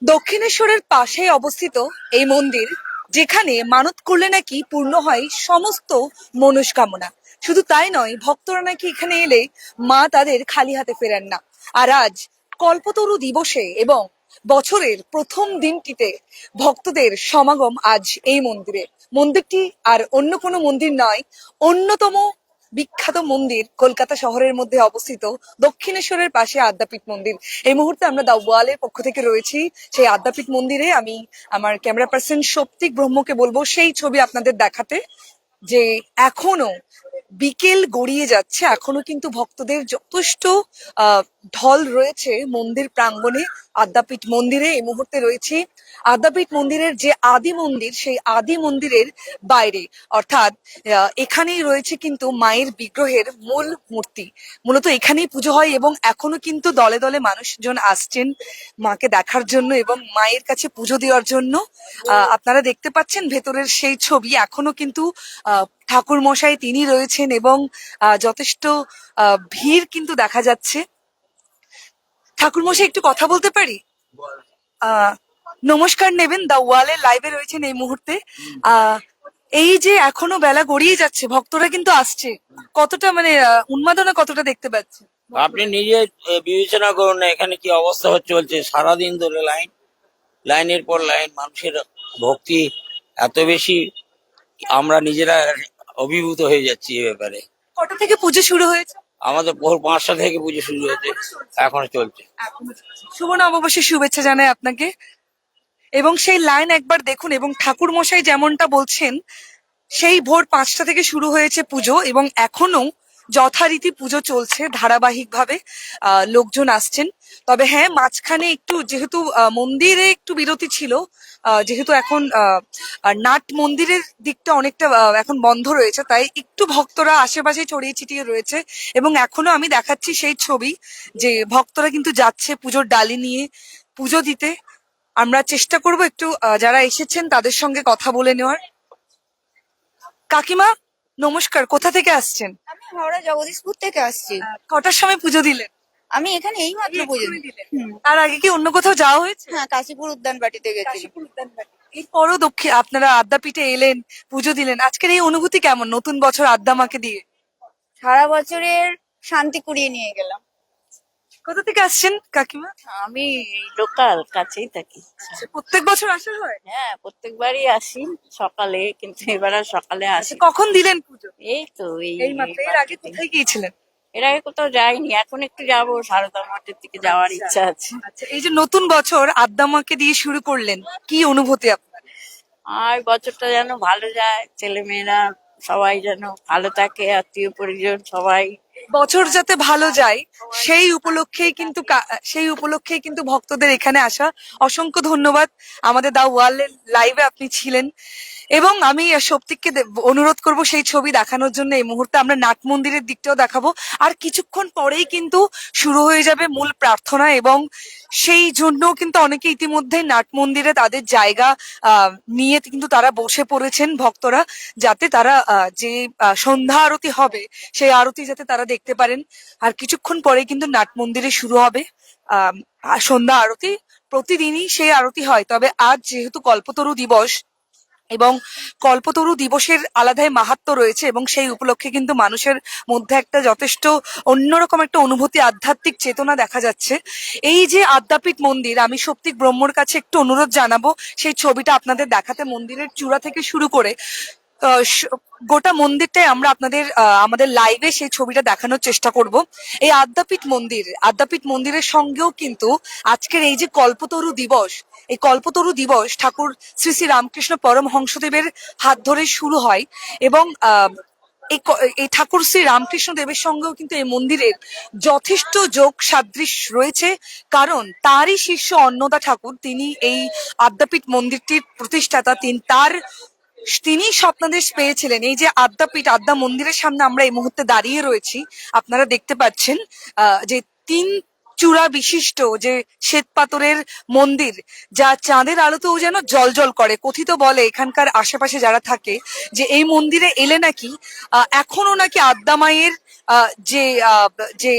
দক্ষিণেশ্বরের পাশেই অবস্থিত এই মন্দির, যেখানে মানত করলে নাকি পূর্ণ হয় সমস্ত মনস্কামনা। শুধু তাই নয়, ভক্তরা নাকি এখানে এলে মা তাদের খালি হাতে ফেরান না। আর আজ কল্পতরু দিবসে এবং বছরের প্রথম দিনটিতে ভক্তদের সমাগম আজ এই মন্দিরে। মন্দিরটি আর অন্য কোনো মন্দির নয়, অন্যতম বিখ্যাত মন্দির কলকাতা শহরের মধ্যে অবস্থিত দক্ষিণেশ্বরের পাশে আদ্যাপীঠ মন্দির। এই মুহূর্তে আমরা দা ওয়ালের পক্ষ থেকে রয়েছি সেই আদ্যাপীঠ মন্দিরে। আমি আমার ক্যামেরা পার্সন সৌপ্তিক ব্রহ্মকে বলবো সেই ছবি আপনাদের দেখাতে, যে এখনো বিকেল গড়িয়ে যাচ্ছে, এখনো কিন্তু ভক্তদের যথেষ্ট আহ ঢল রয়েছে মন্দির প্রাঙ্গণে। আদ্যাপীঠ মন্দিরে এই মুহূর্তে রয়েছি। আদ্যাপীঠ মন্দিরের যে আদি মন্দির, সেই আদি মন্দিরের বাইরে, অর্থাৎ এখানেই রয়েছে কিন্তু মায়ের বিগ্রহের মূল মূর্তি। মূলত এখানেই পুজো হয় এবং এখনো কিন্তু দলে দলে মানুষজন আসছেন মাকে দেখার জন্য এবং মায়ের কাছে পুজো দেওয়ার জন্য। আপনারা দেখতে পাচ্ছেন ভেতরের সেই ছবি। এখনো কিন্তু ঠাকুর মশাই তিনি রয়েছেন এবং যথেষ্ট ভিড় কিন্তু দেখা যাচ্ছে। ঠাকুর মশাই, একটু কথা বলতে পারি? আহ নমস্কার নেবেন, দা ওয়ালে লাইভে রয়েছেন এই মুহূর্তে। আহ এই যে এখনো বেলা গড়িয়ে যাচ্ছে, ভক্তরা কিন্তু আসছে, কতটা মানে উন্মাদনা কতটা দেখতে পাচ্ছে? আপনি নিজে বিবেচনা করুন না এখানে কি অবস্থা চলছে। সারাদিন ধরে লাইনের পর লাইন, মানুষের ভক্তি এত বেশি, আমরা নিজেরা অভিভূত হয়ে যাচ্ছি এ ব্যাপারে। কটা থেকে পুজো শুরু হয়েছে? আমাদের ভোর 5টা থেকে পুজো শুরু হয়েছে, এখনো চলছে। শুভ নববর্ষের শুভেচ্ছা জানাই আপনাকে। এবং সেই লাইন একবার দেখুন, এবং ঠাকুর মশাই যেমনটা বলছেন, সেই ভোর 5টা থেকে শুরু হয়েছে পুজো এবং এখনো যথারীতি পুজো চলছে ধারাবাহিকভাবে। লোকজন আসছেন। তবে হ্যাঁ, মাঝখানে একটু যেহেতু মন্দিরে একটু বিরতি ছিল, যেহেতু এখন নাট মন্দিরের দিকটা অনেকটা এখন বন্ধ রয়েছে, তাই একটু ভক্তরা আশেপাশে ছড়িয়ে ছিটিয়ে রয়েছে। এবং এখনো আমি দেখাচ্ছি সেই ছবি, যে ভক্তরা কিন্তু যাচ্ছে পুজোর ডালি নিয়ে পুজো দিতে। আমরা চেষ্টা করব একটু যারা এসেছেন তাদের সঙ্গে কথা বলে নেওয়ার। কাকিমা নমস্কার, কোথা থেকে আসছেন? আমি হাওড়া জগদীশপুর থেকে আসছি। কটার সময় পুজো দিলেন? আমি এখানে এই মাত্র পুজো দিলেন? হুম। তার আগে কি অন্য কোথাও যাওয়া হয়েছে? হ্যাঁ, কাশীপুর উদ্যান বাটিতে গেছি। কাশীপুর উদ্যানবাটি। এরপরও দক্ষিণ আপনারা আদ্যাপীঠে এলেন, পুজো দিলেন, আজকের এই অনুভূতি কেমন নতুন বছর আদ্যা মাকে দিয়ে? সারা বছরের শান্তি কুড়িয়ে নিয়ে গেলাম। কোথা থেকে আসছেন কাকিমা? আমি লোকাল কাছেই থাকি। প্রত্যেক বছর আসা হয়? হ্যাঁ, প্রত্যেকবারই আসি সকালে, কিন্তু এবার আর সকালে আসি না। কখন দিলেন পুজো? এই তো এই মাত্র। এর আগে কোথায় গিয়েছিলেন? এর আগে কোথাও যাইনি, এখন একটু যাবো, সারদা মাঠের দিকে যাওয়ার ইচ্ছা আছে। আচ্ছা, এই যে নতুন বছর আদ্যা মাকে দিয়ে শুরু করলেন, কি অনুভূতি আপনার? আর বছরটা যেন ভালো যায়, ছেলে মেয়েরা সবাই যেন ভালো থাকে, আত্মীয় পরিজন সবাই। বছর যাতে ভালো যায় সেই উপলক্ষেই কিন্তু ভক্তদের এখানে আসা। অসংখ্য ধন্যবাদ, আমাদের দা ওয়ার্ল্ড লাইভে আপনি ছিলেন। এবং আমি সৌপ্তিককে অনুরোধ করব সেই ছবি দেখানোর জন্য। এই মুহূর্তে আমরা নাট মন্দিরের দিকটাও দেখাবো, আর কিছুক্ষণ পরেই কিন্তু শুরু হয়ে যাবে মূল প্রার্থনা। এবং সেই জন্য কিন্তু অনেকে ইতিমধ্যে নাট মন্দিরে তাদের জায়গা নিয়ে কিন্তু তারা বসে পড়েছেন ভক্তরা, যাতে তারা যে সন্ধ্যা আরতি হবে সেই আরতি যাতে তারা দেখতে পারেন। আর কিছুক্ষণ পরে কিন্তু নাট মন্দিরে শুরু হবে সন্ধ্যা আরতি। প্রতিদিনই সেই আরতি হয়, তবে আজ যেহেতু কল্পতরু দিবস এবং কল্পতরু দিবসের আলাদাই মাহাত্ম্য রয়েছে, এবং সেই উপলক্ষে কিন্তু মানুষের মধ্যে একটা যথেষ্ট অন্যরকম একটা অনুভূতি, আধ্যাত্মিক চেতনা দেখা যাচ্ছে। এই যে আদ্যাপীঠ মন্দির, আমি সৌপ্তিক ব্রহ্মর কাছে একটু অনুরোধ জানাবো সেই ছবিটা আপনাদের দেখাতে। মন্দিরের চূড়া থেকে শুরু করে গোটা মন্দিরটাই আমরা আপনাদের আমাদের লাইভে সেই ছবিটা দেখানোর চেষ্টা করব। এই আদ্যাপীঠ মন্দিরের সঙ্গেও কিন্তু আজকের এই যে কল্পতরু দিবস, এই কল্পতরু দিবস ঠাকুর শ্রী শ্রী রামকৃষ্ণ পরমহংসদেবের হাত ধরে শুরু হয়। এবং এই ঠাকুর শ্রী রামকৃষ্ণ দেবের সঙ্গেও কিন্তু এই মন্দিরের যথেষ্ট যোগ সাদৃশ্য রয়েছে, কারণ তারই শিষ্য অন্নদা ঠাকুর, তিনি এই আদ্যাপীঠ মন্দিরটির প্রতিষ্ঠাতা। তিনি স্বপ্নাদেশ পেয়েছিলেন। এই যে আদ্যা মন্দিরের সামনে আমরা এই মুহূর্তে দাঁড়িয়ে রয়েছি, আপনারা দেখতে পাচ্ছেন যে 3 চূড়া বিশিষ্ট যে শ্বেত পাথরের মন্দির, যা চাঁদের আলোতেও যেন জলজল করে। কথিত বলে এখানকার আশেপাশে যারা থাকে, যে এই মন্দিরে এলে নাকি এখনো নাকি আদ্যা মায়ের যে যে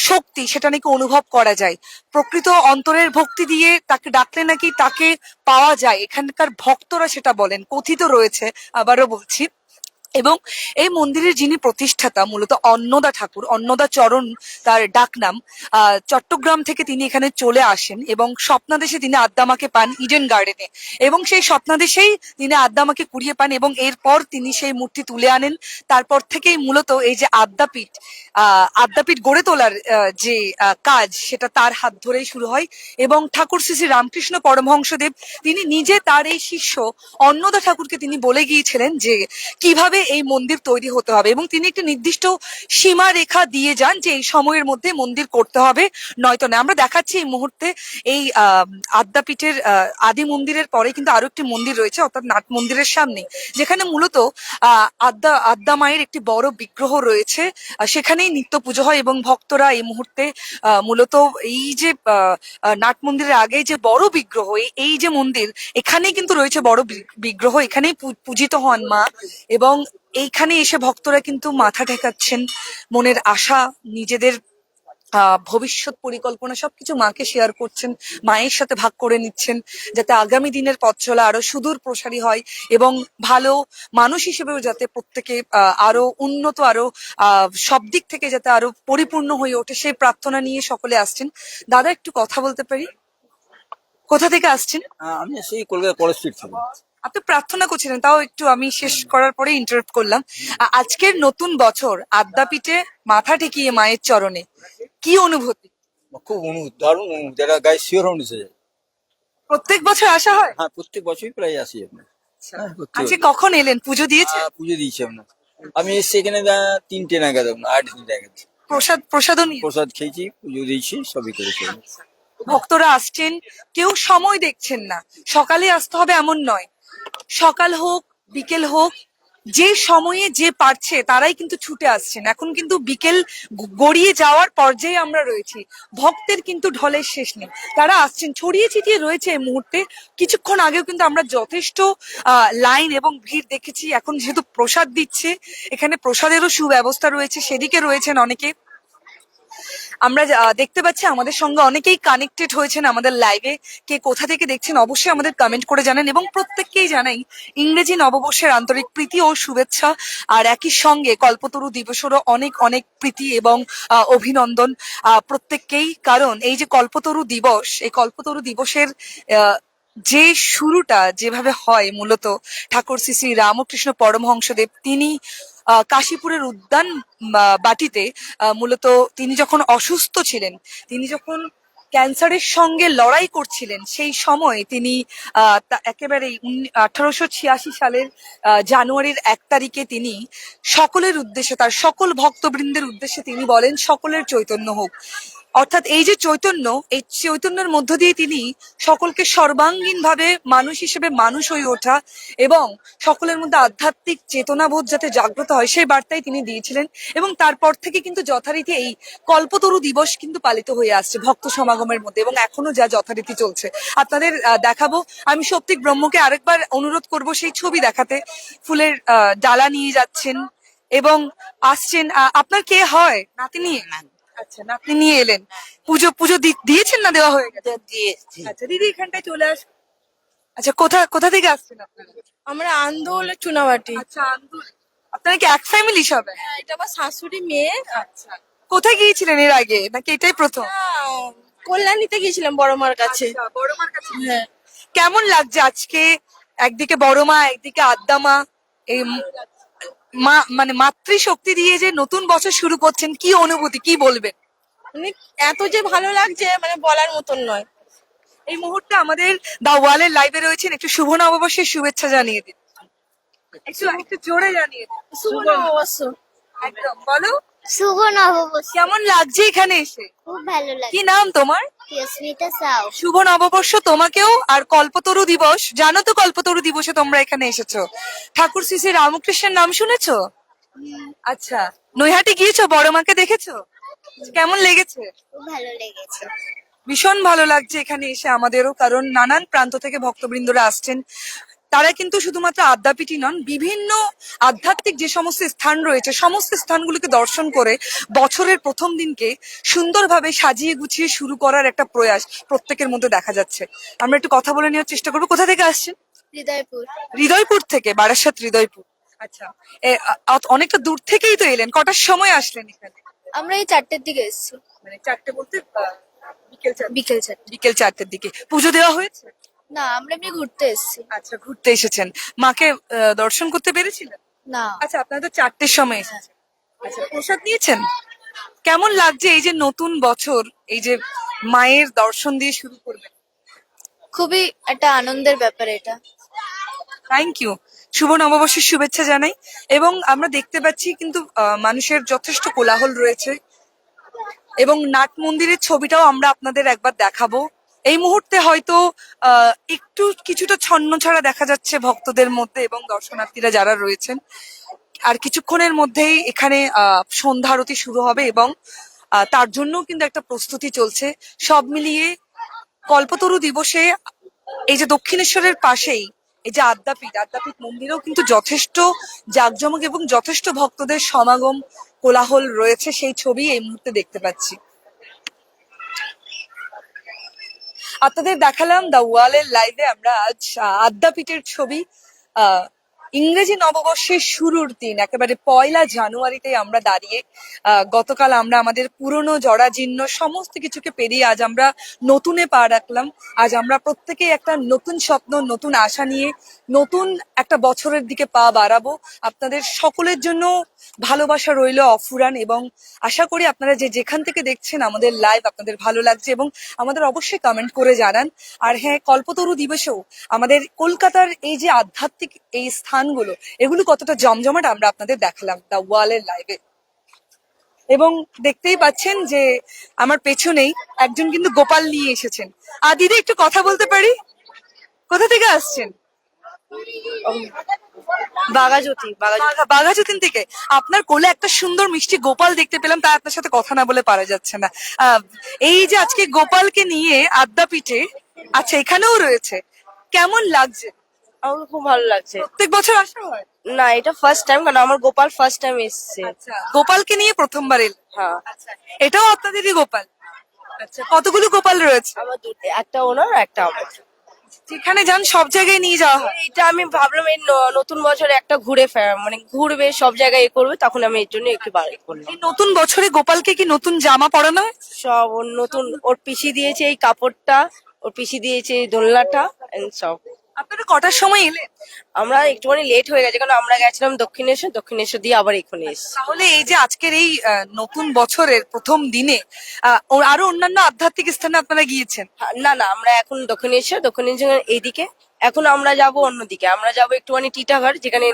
শক্তি সেটা নাকি অনুভব করা যায়। প্রকৃত অন্তরের ভক্তি দিয়ে তাকে ডাকলে নাকি তাকে পাওয়া যায়, এখানকার ভক্তরা সেটা বলেন, কথিত রয়েছে, আবারও বলছি। এবং এই মন্দিরের যিনি প্রতিষ্ঠাতা মূলত অন্নদা ঠাকুর, অন্নদা চরণ তার ডাকনাম। চট্টগ্রাম থেকে তিনি এখানে চলে আসেন এবং স্বপ্নাদেশে তিনি আদ্দামাকে পান ইডেন গার্ডেনে, এবং সেই স্বপ্নাদেশেই তিনি আদ্দামাকে কুড়িয়ে পান এবং এরপর তিনি সেই মূর্তি তুলে আনেন। তারপর থেকেই মূলত এই যে আদ্যাপীঠ, আদ্যাপীঠ গড়ে তোলার যে কাজ, সেটা তার হাত ধরেই শুরু হয়। এবং ঠাকুর শ্রী শ্রী রামকৃষ্ণ পরমহংসদেব তিনি নিজে তার এই শিষ্য অন্নদা ঠাকুরকে তিনি বলে গিয়েছিলেন যে কিভাবে এই মন্দির তৈরি হতে হবে, এবং তিনি একটি নির্দিষ্ট সীমা রেখা দিয়ে যান যে এই সময়ের মধ্যে মন্দির করতে হবে, নয়তো না। আমরা দেখাচ্ছি এই মুহূর্তে এই আদ্যাপীঠের আদি মন্দিরের পরে কিন্তু আরো একটি মন্দির রয়েছে, অর্থাৎ নাট মন্দিরের সামনে, যেখানে মূলত আদ্যা মায়ের একটি বড় বিগ্রহ রয়েছে। সেখানেই নিত্য পুজো হয় এবং ভক্তরা এই মুহূর্তে মূলত এই যে নাট মন্দিরের আগে যে বড় বিগ্রহ, এই যে মন্দির, এখানেই কিন্তু রয়েছে বড় বিগ্রহ, এখানেই পূজিত হন মা। এবং এইখানে এসে ভক্তরা কিন্তু মাথা ঠেকাচ্ছেন, মনের আশা, নিজেদের ভবিষ্যৎ পরিকল্পনা সবকিছু মাকে শেয়ার করছেন, মায়ের সাথে ভাগ করে নিচ্ছেন, যাতে আগামী দিনের পথ চলা আরো সুদূর প্রসারী হয় এবং ভালো মানুষ হিসেবেও যাতে প্রত্যেকে আরো উন্নত, আরো সব দিক থেকে যাতে আরো পরিপূর্ণ হয়ে ওঠে, সেই প্রার্থনা নিয়ে সকলে আসছেন। দাদা, একটু কথা বলতে পারি? কোথা থেকে আসছেন? আমি সেই কলকাতা কলেজ স্ট্রিট থেকে। আপনি প্রার্থনা করছিলেন, তাও একটু আমি শেষ করার পরে ইন্টারাপ্ট করলাম। আজকের নতুন বছর আদ্যাপীঠে মাথা ঠেকিয়ে মায়ের চরণে, কি অনুভূতি? খুব দারুণ অনুভূতি, এটা গায়ে শিওর উঠে যায়। প্রত্যেক বছর আসা হয়? হ্যাঁ, প্রত্যেক বছরই প্রায় আসি আপনার। হ্যাঁ, প্রত্যেক আজকে বছর। কখন এলেন? পুজো দিয়েছে? পুজো দিয়েছি আপনার। আমি এসছি এখানে 3টে নাগাদ, আপনার 8 নাগাদ। প্রসাদও নিয়ে? প্রসাদ খেয়েছি, পুজো দিয়েছি, সবই করেছি আমি। ভক্তরা আসছেন, কেউ সময় দেখছেন না, সকালে আসতে হবে এমন নয়, সকাল হোক বিকেল হোক, যে সময়ে যে পারছে তারাই কিন্তু ছুটে আসছেন। এখন কিন্তু বিকেল গড়িয়ে যাওয়ার পর্যায়ে আমরা রয়েছি, ভক্তের কিন্তু ঢলের শেষ নেই, তারা আসছেন, ছড়িয়ে ছিটিয়ে রয়েছে এই মুহূর্তে। কিছুক্ষণ আগেও কিন্তু আমরা যথেষ্ট লাইন এবং ভিড় দেখেছি। এখন যেহেতু প্রসাদ দিচ্ছে, এখানে প্রসাদেরও সুব্যবস্থা রয়েছে, সেদিকে রয়েছেন অনেকে। আমরা দেখতে পাচ্ছি আমাদের সঙ্গে অনেকেই কানেক্টেড হয়েছেন আমাদের লাইভে। কে কোথা থেকে দেখছেন অবশ্যই আমাদের কমেন্ট করে জানান, এবং প্রত্যেককেই জানাই ইংরেজি নববর্ষের আন্তরিক প্রীতি ও শুভেচ্ছা। আর একই সঙ্গে কল্পতরু দিবসেরও অনেক অনেক প্রীতি এবং অভিনন্দন প্রত্যেককেই। কারণ এই যে কল্পতরু দিবস, এই কল্পতরু দিবসের যে শুরুটা যেভাবে হয়, মূলত ঠাকুর শ্রী শ্রী রামকৃষ্ণ পরমহংসদেব তিনি কাশীপুরের উদ্যান বাটিতে মূলত তিনি যখন অসুস্থ ছিলেন, তিনি যখন ক্যান্সারের সঙ্গে লড়াই করছিলেন, সেই সময় তিনি একেবারে 1886 সালের জানুয়ারির 1 তারিখে তিনি সকলের উদ্দেশ্যে, তার সকল ভক্তবৃন্দের উদ্দেশ্যে তিনি বলেন সকলের চৈতন্য হোক। অর্থাৎ এই যে চৈতন্য, এই চৈতন্যের মধ্য দিয়ে তিনি সকলকে সর্বাঙ্গীন ভাবে মানুষ হিসেবে মানুষ হয়ে ওঠা এবং সকলের মধ্যে আধ্যাত্মিক চেতনাবোধ যাতে জাগ্রত হয়, সেই বার্তাই তিনি দিয়েছিলেন। এবং তারপর থেকে কিন্তু যথারীতি এই কল্পতরু দিবস কিন্তু পালিত হয়ে আসছে ভক্ত সমাগমের মধ্যে, এবং এখনো যা যথারীতি চলছে আপনাদের দেখাবো। আমি সৌপ্তিক ব্রহ্মকে আরেকবার অনুরোধ করব সেই ছবি দেখাতে। ফুলের ডালা নিয়ে যাচ্ছেন এবং আসছেন। আপনার কে হয়? নাতনি? আচ্ছা, নাতনি নিয়ে এলেন। পুজো পুজো দিয়েছেন না দেওয়া হয়ে গেছে? দিয়েছি। আচ্ছা দিদি, এখানটায় চলে আস। আচ্ছা, কোথা থেকে আসছেন আপনারা? আমরা আন্দোল চুনাবাটি। আচ্ছা, আন্দুল। আপনারা কি এক ফ্যামিলি সবাই? এটা আমার শাশুড়ি মেয়ে। আচ্ছা, কোথায় গিয়েছিলেন এর আগে, নাকি এটাই প্রথম? কল্যাণীতে গিয়েছিলাম বড় মার কাছে। আচ্ছা, বড় মার কাছে। হ্যাঁ, কেমন লাগছে আজকে? একদিকে বড় মা, একদিকে আদ্যা মা, এই মা মানে মাতৃশক্তি দিয়ে যে নতুন বছর শুরু করছেন, কি অনুভূতি, কি বলবেন? মানে এত যে ভালো লাগছে মানে বলার মতন নয়। এই মুহূর্তে আমাদের দা ওয়ালের লাইভে রয়েছেন, একটু শুভ নববর্ষের শুভেচ্ছা জানিয়ে দিন, একটু জোরে জানিয়ে দিন। শুভ নববর্ষ। একদম বলো, শুভ নববর্ষ। কেমন লাগছে এখানে এসে? খুব ভালো লাগে। কি নাম তোমার? প্রিয়স্মিতা সাউ। শুভ নববর্ষ তোমাকেও। আর কল্পতরু দিবস, জানো তো কল্পতরু দিবসে তোমরা এখানে এসেছো, ঠাকুর শ্রী শ্রী রামকৃষ্ণের নাম শুনেছো? আচ্ছা, নৈহাটি গিয়েছো, বড় মাকে দেখেছো, কেমন লেগেছে? খুব ভালো লেগেছে। ভীষণ ভালো লাগছে এখানে এসে আমাদেরও, কারণ নানান প্রান্ত থেকে ভক্তবৃন্দরা আসছেন। তারা কিন্তু শুধুমাত্র আদ্যাপীঠই নন, বিভিন্ন আধ্যাত্মিক যে সমস্ত স্থান রয়েছে সমস্ত স্থানগুলিকে দর্শন করে বছরের প্রথম দিনকে সুন্দরভাবে সাজিয়ে গুছিয়ে শুরু করার একটা প্রয়াস প্রত্যেকের মধ্যে দেখা যাচ্ছে। আমরা একটু কথা বলে নেওয়ার চেষ্টা করবো। কোথা থেকে আসছেন? হৃদয়পুর। হৃদয়পুর থেকে, বারাসাত হৃদয়পুর। আচ্ছা, অনেকটা দূর থেকেই তো এলেন, কটার সময় আসলেন এখানে? আমরা এই 4টের দিকে এসেছি। মানে চারটে বলতে বিকেল 4টে। বিকেল 4টের দিকে। পুজো দেওয়া হয়েছে? না, আমরা এমনি ঘুরতে এসেছি। আচ্ছা, ঘুরতে এসেছেন। মাকে দর্শন করতে পেরেছিলেন? না। আচ্ছা, আপনারা তো 4টের সময় এসেছেন। আচ্ছা, প্রসাদ নিয়েছেন? কেমন লাগছে এই যে নতুন বছর, এই যে মায়ের দর্শন দিয়ে শুরু করবেন? খুবই একটা আনন্দের ব্যাপার এটা। Thank you. শুভ নববর্ষের শুভেচ্ছা জানাই। এবং আমরা দেখতে পাচ্ছি কিন্তু মানুষের যথেষ্ট কোলাহল রয়েছে, এবং নাট মন্দিরের ছবিটাও আমরা আপনাদের একবার দেখাবো। এই মুহূর্তে হয়তো একটু কিছুটা ছন্নছাড়া দেখা যাচ্ছে ভক্তদের মধ্যে এবং দর্শনার্থীরা যারা রয়েছেন। আর কিছুক্ষণের মধ্যেই এখানে সন্ধ্যা আরতি শুরু হবে, এবং তার জন্য কিন্তু একটা প্রস্তুতি চলছে। সব মিলিয়ে কল্পতরু দিবসে এই যে দক্ষিণেশ্বরের পাশেই এই যে আদ্যাপীঠ মন্দিরেও কিন্তু যথেষ্ট জাঁকজমক এবং যথেষ্ট ভক্তদের সমাগম, কোলাহল রয়েছে, সেই ছবি এই মুহূর্তে দেখতে পাচ্ছি। আপনাদের দেখালাম দ্য ওয়ালের লাইভে আমরা আজ আদ্যাপীঠের ছবি। ইংরেজি নববর্ষের শুরুর দিন, একেবারে 1লা জানুয়ারিতে আমরা দাঁড়িয়ে। গতকাল আমরা আমাদের পুরনো জরাজীর্ণ সমস্ত কিছুকে পেরিয়ে আজ আমরা নতুনে পা রাখলাম। আজ আমরা প্রত্যেকেই একটা নতুন স্বপ্ন, নতুন আশা নিয়ে নতুন একটা বছরের দিকে পা বাড়াবো। আপনাদের সকলের জন্য ভালোবাসা রইল অফুরান, এবং আশা করি আপনারা যে যেখান থেকে দেখছেন আমাদের লাইভ আপনাদের ভালো লাগছে, এবং আমাদের অবশ্যই কমেন্ট করে জানান। আর হ্যাঁ, কল্পতরু দিবসেও আমাদের কলকাতার এই যে আধ্যাত্মিক এই স্থানগুলো, এগুলো কতটা জমজমাট আমরা আপনাদের দেখালাম দ্য ওয়ালের লাইভে। এবং দেখতেই পাচ্ছেন যে আমার পেছনেই একজন কিন্তু গোপাল নিয়ে এসেছেন। দিদি, একটু কথা বলতে পারি? কোথা থেকে আসছেন? বাঘাযতীন থেকে। আপনার কোলে একটা সুন্দর মিষ্টি গোপাল দেখতে পেলাম, তাই আপনার সাথে কথা না বলে পারা যাচ্ছে না। এই যে আজকে গোপালকে নিয়ে আদ্যাপীঠে, আচ্ছা এখানেও রয়েছে, কেমন লাগছে? আমার খুব ভালো লাগছে। প্রত্যেক বছর আসা হয়? না, এটা ফার্স্ট টাইম, কারণ আমার গোপাল ফার্স্ট টাইম এসেছে। আচ্ছা, গোপালকে নিয়ে প্রথমবার এল? হ্যাঁ। আচ্ছা, এটাও আপনাদেরই গোপাল? আচ্ছা, কতগুলো গোপাল রয়েছে? আমার দুটো, একটা ওনার একটা আমার। যেখানে যান সব জায়গায় নিয়ে যাওয়া হয়? এটা আমি ভাবলাম এই নতুন বছরে একটা মানে ঘুরবে, সব জায়গায় করবে, তখন আমি এর জন্য একটু বাড়ি করলাম। এই নতুন বছরে গোপালকে কি নতুন জামা পরানো হয়? সব ওর নতুন, ওর পিসি দিয়েছে এই কাপড়টা, ওর পিসি দিয়েছে এই দোলনাটা, সব। আপনারা কটার সময় এলেন? আমরা একটুখানি লেট হয়ে গেছে, কারণ আমরা গেছিলাম দক্ষিণেশ্বর দিয়ে আবার এখানে এসেছি। তাহলে এই যে আজকের এই নতুন বছরের প্রথম দিনে আরো অন্যান্য আধ্যাত্মিক স্থানে আপনারা গিয়েছেন? না না, আমরা এখন দক্ষিণেশ্বর এইদিকে, এখন আমরা যাব অন্যদিকে, আমরা যাব একটুখানি টিটাগড়, যেখানে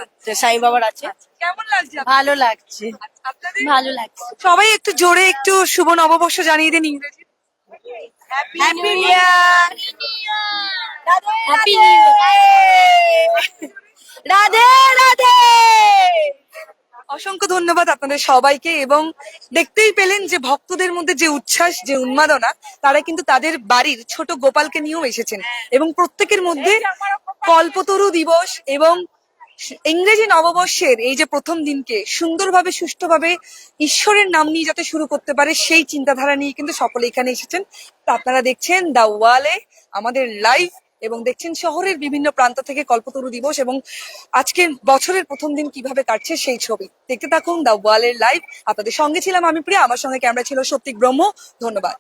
সাই বাবার আছে। কেমন লাগছে? ভালো লাগছে। আপনাদের ভালো লাগছে। সবাই একটু জোরে একটু শুভ নববর্ষ জানিয়ে দিন ইংরেজি। Happy new year. Happy new Radhe Radhe. অসংখ্য ধন্যবাদ আপনাদের সবাইকে। এবং দেখতেই পেলেন যে ভক্তদের মধ্যে যে উচ্ছ্বাস, যে উন্মাদনা, তারা কিন্তু তাদের বাড়ির ছোট গোপালকে নিয়েও এসেছেন, এবং প্রত্যেকের মধ্যে কল্পতরু দিবস এবং ইংরেজি নববর্ষের এই যে প্রথম দিনকে সুন্দরভাবে সুষ্ঠুভাবে ঈশ্বরের নাম নিয়ে যাতে শুরু করতে পারে, সেই চিন্তাধারা নিয়ে কিন্তু সকলে এখানে এসেছেন। তো আপনারা দেখছেন দ্য ওয়ালে আমাদের লাইভ, এবং দেখছেন শহরের বিভিন্ন প্রান্ত থেকে কল্পতরু দিবস এবং আজকের বছরের প্রথম দিন কিভাবে কাটছে সেই ছবি দেখতে থাকুন দ্য ওয়ালের লাইভ। আপনাদের সঙ্গে ছিলাম আমি প্রিয়া, আমার সঙ্গে ক্যামেরা ছিল সত্যিক ব্রহ্ম। ধন্যবাদ।